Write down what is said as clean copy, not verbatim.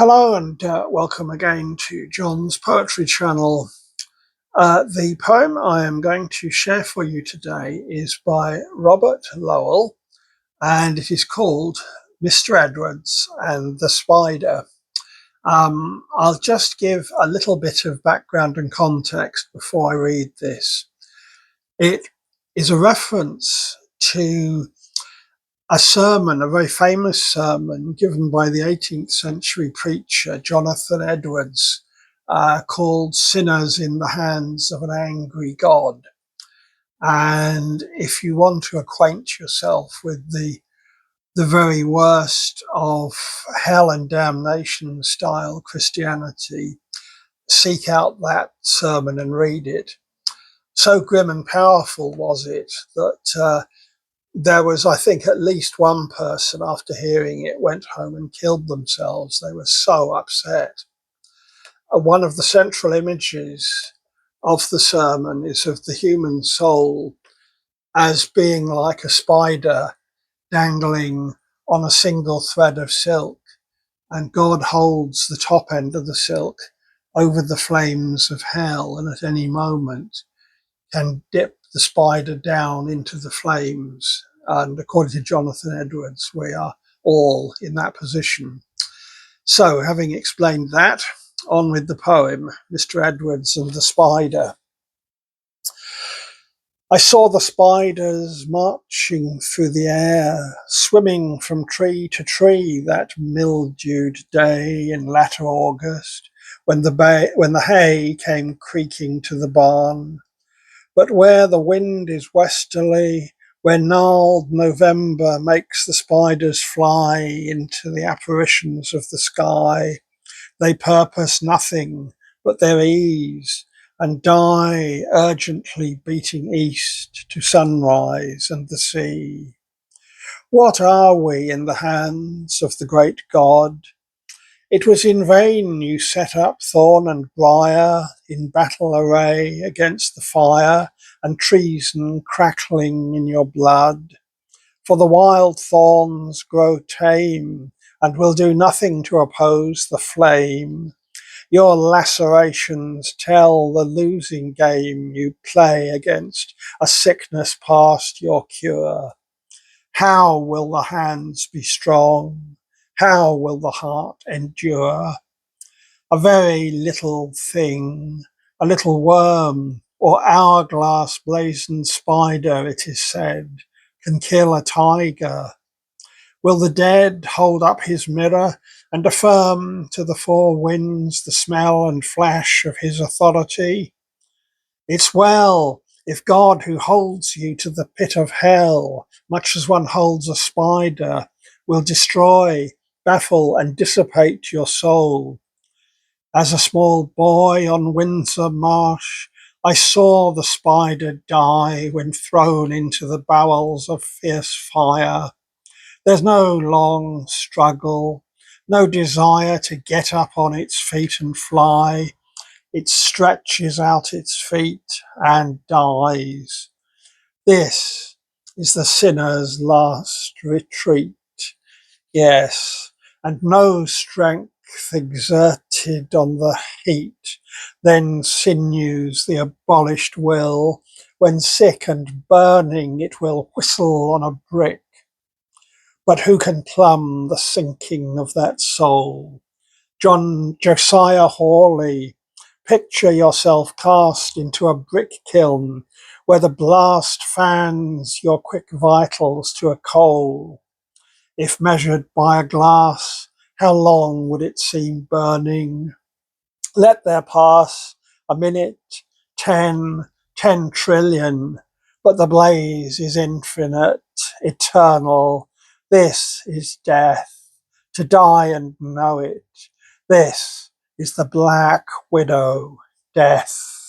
Hello and welcome again to John's Poetry Channel. The poem I am going to share for you today is by Robert Lowell, and it is called Mr. Edwards and the Spider. I'll just give a little bit of background and context before I read this. It is a reference to a sermon, a very famous sermon given by the 18th century preacher Jonathan Edwards, called Sinners in the Hands of an Angry God. And if you want to acquaint yourself with the very worst of hell and damnation style Christianity, seek out that sermon and read it. So grim and powerful was it that there was, I think, at least one person after hearing it went home and killed themselves. They were so upset. One of the central images of the sermon is of the human soul as being like a spider dangling on a single thread of silk, and God holds the top end of the silk over the flames of hell, and at any moment can dip the spider down into the flames. And according to Jonathan Edwards, we are all in that position. So, having explained that, on with the poem, Mr. Edwards and the Spider. I saw the spiders marching through the air, swimming from tree to tree that mildewed day in latter August, when the hay came creaking to the barn. But where the wind is westerly, where gnarled November makes the spiders fly into the apparitions of the sky, they purpose nothing but their ease and die urgently beating east to sunrise and the sea. What are we in the hands of the great God? It was in vain you set up thorn and briar in battle array against the fire, and treason crackling in your blood. For the wild thorns grow tame, and will do nothing to oppose the flame. Your lacerations tell the losing game you play against a sickness past your cure. How will the hands be strong? How will the heart endure? A very little thing, a little worm or hourglass blazoned spider, it is said, can kill a tiger. Will the dead hold up his mirror and affirm to the four winds the smell and flash of his authority? It's well if God, who holds you to the pit of hell, much as one holds a spider, will destroy, baffle, and dissipate your soul. As a small boy on Windsor Marsh, I saw the spider die when thrown into the bowels of fierce fire. There's no long struggle, no desire to get up on its feet and fly. It stretches out its feet and dies. This is the sinner's last retreat. Yes, and no strength exerted on the heat then sinews the abolished will. When sick and burning it will whistle on a brick. But who can plumb the sinking of that soul? Josiah Hawley, picture yourself cast into a brick kiln where the blast fans your quick vitals to a coal. If measured by a glass, how long would it seem burning? Let there pass a minute, 10 trillion, but the blaze is infinite, eternal. This is death, to die and know it. This is the Black Widow, death.